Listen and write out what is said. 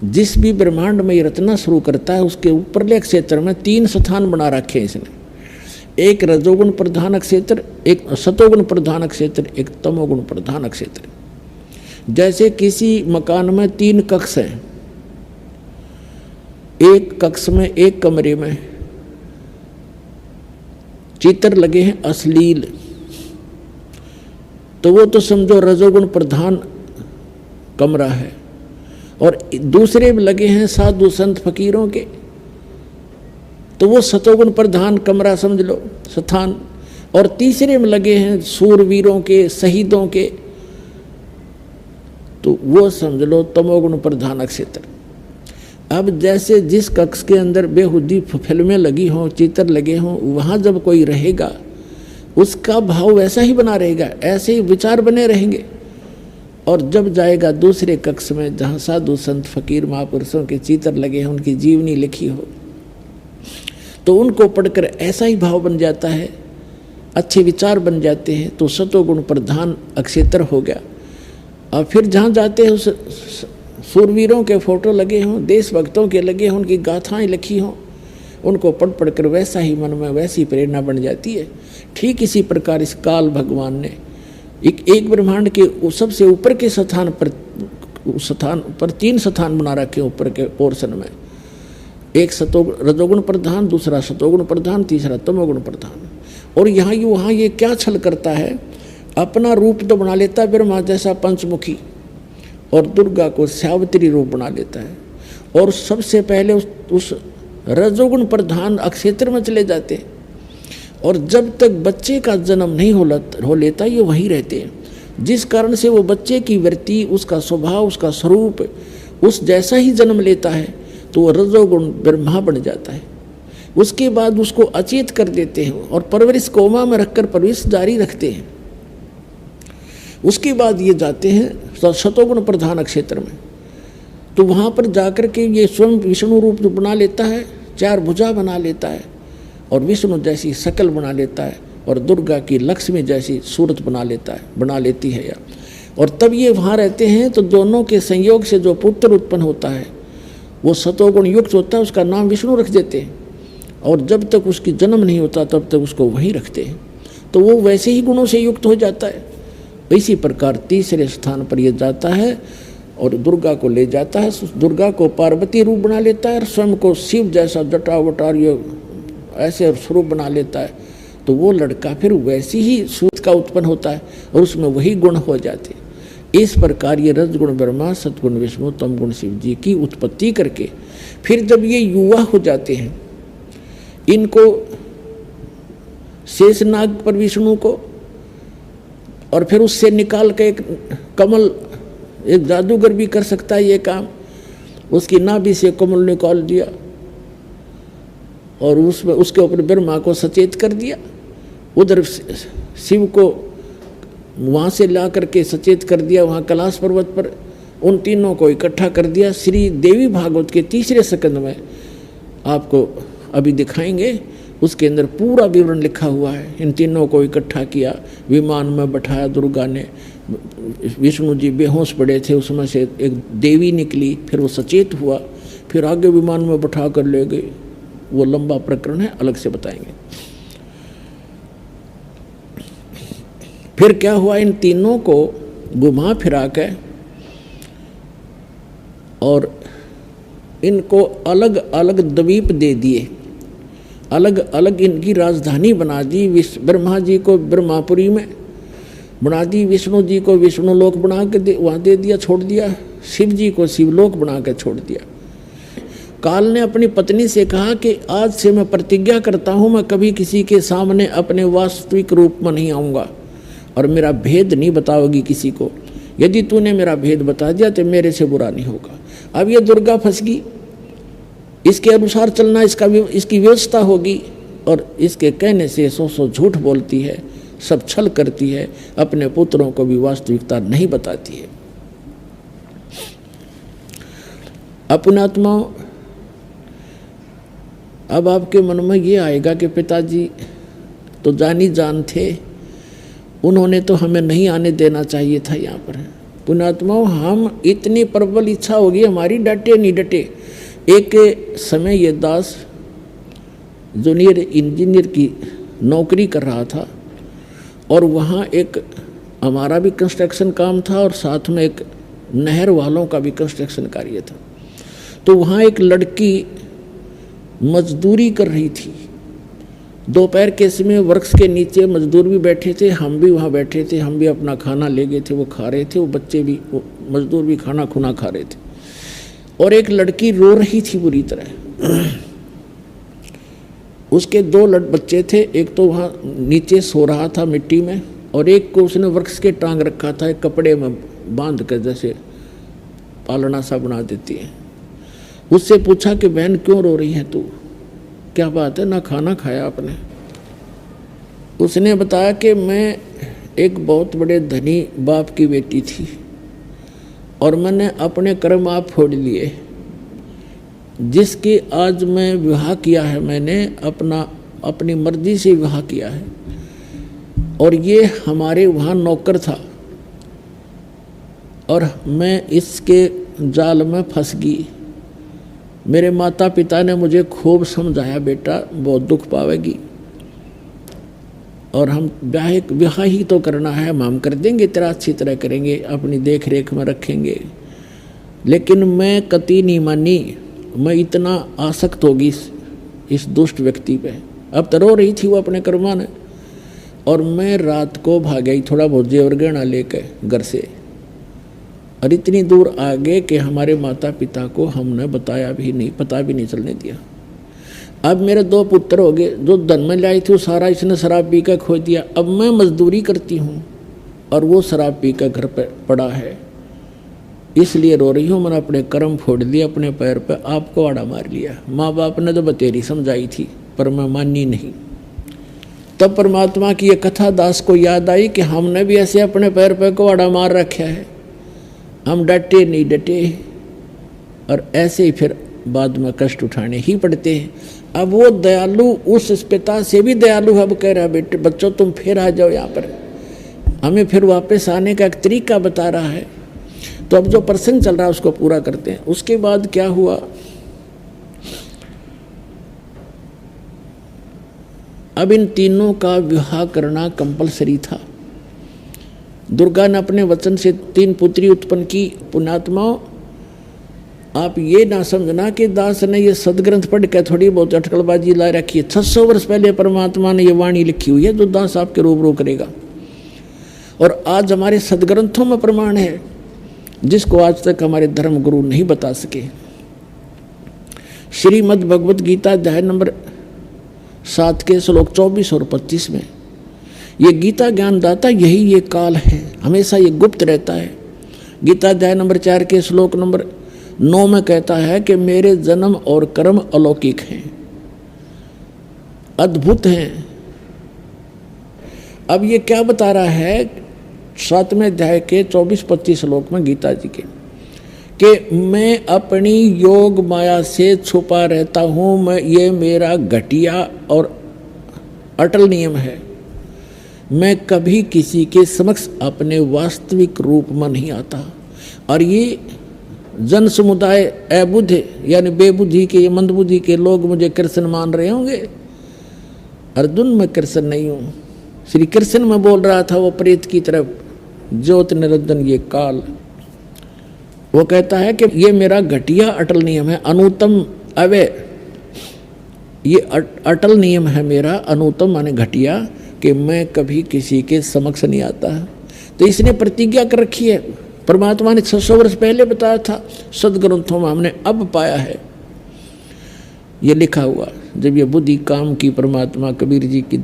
जिस भी ब्रह्मांड में ये रचना शुरू करता है उसके ऊपरले क्षेत्र में 3 स्थान बना रखे हैं इसने। एक रजोगुण प्रधान क्षेत्र, एक सतोगुण प्रधान क्षेत्र, एक तमोगुण प्रधान क्षेत्र। जैसे किसी मकान में 3 कक्ष हैं, एक कक्ष में, एक कमरे में चित्र लगे हैं अश्लील, तो वो तो समझो रजोगुण प्रधान कमरा है। और दूसरे में लगे हैं साधु संत फकीरों के, तो वो सतोगुण प्रधान कमरा समझ लो, स्थान। और तीसरे में लगे हैं सूरवीरों के, शहीदों के, तो वो समझ लो तमोगुण प्रधान क्षेत्र। अब जैसे जिस कक्ष के अंदर बेहुदी फिल्में लगी हों, चित्र लगे हों, वहाँ जब कोई रहेगा उसका भाव वैसा ही बना रहेगा, ऐसे ही विचार बने रहेंगे। और जब जाएगा दूसरे कक्ष में जहाँ साधु संत फकीर महापुरुषों के चित्र लगे हैं, उनकी जीवनी लिखी हो, तो उनको पढ़कर ऐसा ही भाव बन जाता है, अच्छे विचार बन जाते हैं, तो सतोगुण प्रधान क्षेत्र हो गया। और फिर जहाँ जाते हैं उस सूरवीरों के फोटो लगे हों, देशभक्तों के लगे हों, उनकी गाथाएं लिखी हों, उनको पढ़ पढ़कर वैसा ही मन में वैसी प्रेरणा बन जाती है। ठीक इसी प्रकार इस काल भगवान ने एक ब्रह्मांड के सबसे ऊपर के स्थान पर 3 स्थान बना रखे ऊपर के पोर्शन में। एक रजोगुण प्रधान, दूसरा सतोगुण प्रधान, तीसरा तमोगुण प्रधान। और यहाँ वहाँ ये क्या छल करता है, अपना रूप तो बना लेता है ब्रह्मा जैसा पंचमुखी, और दुर्गा को सावित्री रूप बना लेता है। और सबसे पहले उस रजोगुण प्रधान क्षेत्र में चले जाते हैं, और जब तक बच्चे का जन्म नहीं हो लेता ये वहीं रहते हैं। जिस कारण से वो बच्चे की वृत्ति, उसका स्वभाव, उसका स्वरूप उस जैसा ही जन्म लेता है, तो वो रजोगुण ब्रह्मा बन जाता है। उसके बाद उसको अचेत कर देते हैं और परवरिश कोमा में रखकर परवरिश जारी रखते हैं। उसके बाद ये जाते हैं सतोगुण प्रधान क्षेत्र में, तो वहाँ पर जाकर के ये स्वयं विष्णु रूप जो बना लेता है, 4 भुजा बना लेता है, और विष्णु जैसी शकल बना लेता है, और दुर्गा की लक्ष्मी जैसी सूरत बना लेती है या। और तब ये वहाँ रहते हैं, तो दोनों के संयोग से जो पुत्र उत्पन्न होता है वो सतोगुण युक्त होता है, उसका नाम विष्णु रख देते हैं। और जब तक उसकी जन्म नहीं होता तब तक उसको वहीं रखते हैं, तो वो वैसे ही गुणों से युक्त हो जाता है। इसी प्रकार तीसरे स्थान पर ये जाता है और दुर्गा को ले जाता है। दुर्गा को पार्वती रूप बना लेता है, और स्वयं को शिव जैसा जटा वटार ये ऐसे स्वरूप बना लेता है। तो वो लड़का फिर वैसी ही सूत का उत्पन्न होता है, और उसमें वही गुण हो जाते। इस प्रकार ये रजगुण ब्रह्मा, सतगुण विष्णु, तमगुण शिव जी की उत्पत्ति करके फिर जब ये युवा हो जाते हैं, इनको शेषनाग पर विष्णु को, और फिर उससे निकाल के एक कमल, एक जादूगर भी कर सकता है ये काम, उसकी नाभि से कमल निकाल दिया और उसमें उसके ऊपर ब्रह्मा को सचेत कर दिया, उधर शिव को वहाँ से ला करके सचेत कर दिया, वहाँ कैलाश पर्वत पर उन तीनों को इकट्ठा कर दिया। श्री देवी भागवत के 3 स्कंद में आपको अभी दिखाएंगे, उसके अंदर पूरा विवरण लिखा हुआ है। इन तीनों को इकट्ठा किया, विमान में बैठाया दुर्गा ने, विष्णु जी बेहोश पड़े थे, उसमें से एक देवी निकली, फिर वो सचेत हुआ, फिर आगे विमान में बैठा कर ले गए। वो लंबा प्रकरण है, अलग से बताएंगे। फिर क्या हुआ, इन तीनों को घुमा फिरा के और इनको अलग अलग द्वीप दे दिए, अलग अलग इनकी राजधानी बना दी। ब्रह्मा जी को ब्रह्मापुरी में बना दी, विष्णु जी को विष्णु लोक बना के वहाँ दे दिया, छोड़ दिया, शिव जी को शिवलोक बना के छोड़ दिया। काल ने अपनी पत्नी से कहा कि आज से मैं प्रतिज्ञा करता हूँ, मैं कभी किसी के सामने अपने वास्तविक रूप में नहीं आऊँगा और मेरा भेद नहीं बताओगी किसी को। यदि तूने मेरा भेद बता दिया तो मेरे से बुरा नहीं होगा। अब ये दुर्गा फंस गई, इसके अनुसार चलना इसकी व्यवस्था होगी, और इसके कहने से 100 झूठ बोलती है, सब छल करती है, अपने पुत्रों को भी वास्तविकता नहीं बताती है। अपनात्मा, अब आपके मन में ये आएगा कि पिताजी तो जानी जान थे, उन्होंने तो हमें नहीं आने देना चाहिए था यहाँ पर। पुण्यात्माओं, हम इतनी प्रबल इच्छा होगी हमारी, डटे नहीं डटे। एक समय ये दास जूनियर इंजीनियर की नौकरी कर रहा था और वहाँ एक हमारा भी कंस्ट्रक्शन काम था और साथ में एक नहर वालों का भी कंस्ट्रक्शन कार्य था। तो वहाँ एक लड़की मजदूरी कर रही थी। दोपहर के समय वृक्ष के नीचे मजदूर भी बैठे थे, हम भी वहाँ बैठे थे, हम भी अपना खाना ले गए थे, वो खा रहे थे, वो बच्चे भी, वो मजदूर भी खाना खुना खा रहे थे। और एक लड़की रो रही थी बुरी तरह। उसके दो बच्चे थे, एक तो वहाँ नीचे सो रहा था मिट्टी में और एक को उसने वृक्ष के टांग रखा था, एक कपड़े में बांध कर, जैसे पालना सा बना देती है। उससे पूछा कि बहन क्यों रो रही है तू, क्या बात है, ना खाना खाया आपने? उसने बताया कि मैं एक बहुत बड़े धनी बाप की बेटी थी और मैंने अपने कर्म आप फोड़ लिए। जिसकी आज मैं विवाह किया है, मैंने अपनी मर्जी से विवाह किया है और ये हमारे वहाँ नौकर था और मैं इसके जाल में फंस गई। मेरे माता पिता ने मुझे खूब समझाया, बेटा बहुत दुख पावेगी और हम ब्याह ही तो करना है, हम कर देंगे, तेरा अच्छी तरह करेंगे, अपनी देख रेख में रखेंगे। लेकिन मैं कतई नहीं मानी, मैं इतना आसक्त होगी इस दुष्ट व्यक्ति पे। अब तो रो रही थी वो अपने कर्मा ने और मैं रात को भाग गई थोड़ा बहुत जेवर गहना लेकर घर से और इतनी दूर आ गए कि हमारे माता पिता को हमने बताया भी नहीं, पता भी नहीं चलने दिया। अब मेरे दो पुत्र हो गए, जो धन में लाई थी वो सारा इसने शराब पी कर खो दिया। अब मैं मजदूरी करती हूँ और वो शराब पी कर घर पर पड़ा है, इसलिए रो रही हूँ। मैंने अपने कर्म फोड़ दिए, अपने पैर पर आपको आड़ा मार लिया। माँ बाप ने तो बतेरी समझाई थी पर मैं मानी नहीं। तब परमात्मा की ये कथा दास को याद आई कि हमने भी ऐसे अपने पैर पर कुहाड़ा मार रखा है, हम डटे नहीं डटे और ऐसे ही फिर बाद में कष्ट उठाने ही पड़ते हैं। अब वो दयालु उस पिता से भी दयालु है, अब कह रहा है बेटे बच्चों तुम फिर आ जाओ यहाँ पर, हमें फिर वापस आने का एक तरीका बता रहा है। तो अब जो प्रसंग चल रहा है उसको पूरा करते हैं। उसके बाद क्या हुआ, अब इन तीनों का विवाह करना कंपलसरी था। दुर्गा ने अपने वचन से 3 पुत्री उत्पन्न की। पुण्यात्माओं, आप ये ना समझना कि दास ने ये सदग्रंथ पढ़ के थोड़ी बहुत अटकलबाजी ला रखी है। 600 वर्ष पहले परमात्मा ने ये वाणी लिखी हुई है जो दास आपके रूबरू करेगा और आज हमारे सदग्रंथों में प्रमाण है जिसको आज तक हमारे धर्म गुरु नहीं बता सके। श्रीमद् भगवत गीता अध्याय नंबर 7 के श्लोक 24 और 25 में ये गीता ज्ञानदाता यही ये काल है, हमेशा ये गुप्त रहता है। गीता अध्याय नंबर 4 के श्लोक नंबर 9 में कहता है कि मेरे जन्म और कर्म अलौकिक हैं, अद्भुत हैं। अब ये क्या बता रहा है 7वें अध्याय के 24-25 श्लोक में गीता जी के कि मैं अपनी योग माया से छुपा रहता हूँ, ये मेरा घटिया और अटल नियम है। मैं कभी किसी के समक्ष अपने वास्तविक रूप में नहीं आता। और ये जन समुदाय अबुद्ध यानी बेबुद्धि के, मंदबुद्धि के लोग मुझे कृष्ण मान रहे होंगे। अर्जुन मैं कृष्ण नहीं हूँ, श्री कृष्ण में बोल रहा था वो प्रेत की तरफ, ज्योत निरंजन ये काल। वो कहता है कि ये मेरा घटिया अटल नियम है, अनुतम अव्यय, ये अटल नियम है मेरा, अनुतम माने घटिया, कि मैं कभी किसी के समक्ष नहीं आता। तो इसने प्रतिज्ञा कर रखी है, परमात्मा ने 600 वर्ष पहले बताया था, सदग्रंथों में हमने अब पाया है ये लिखा हुआ। जब ये बुद्धि काम की परमात्मा कबीर जी की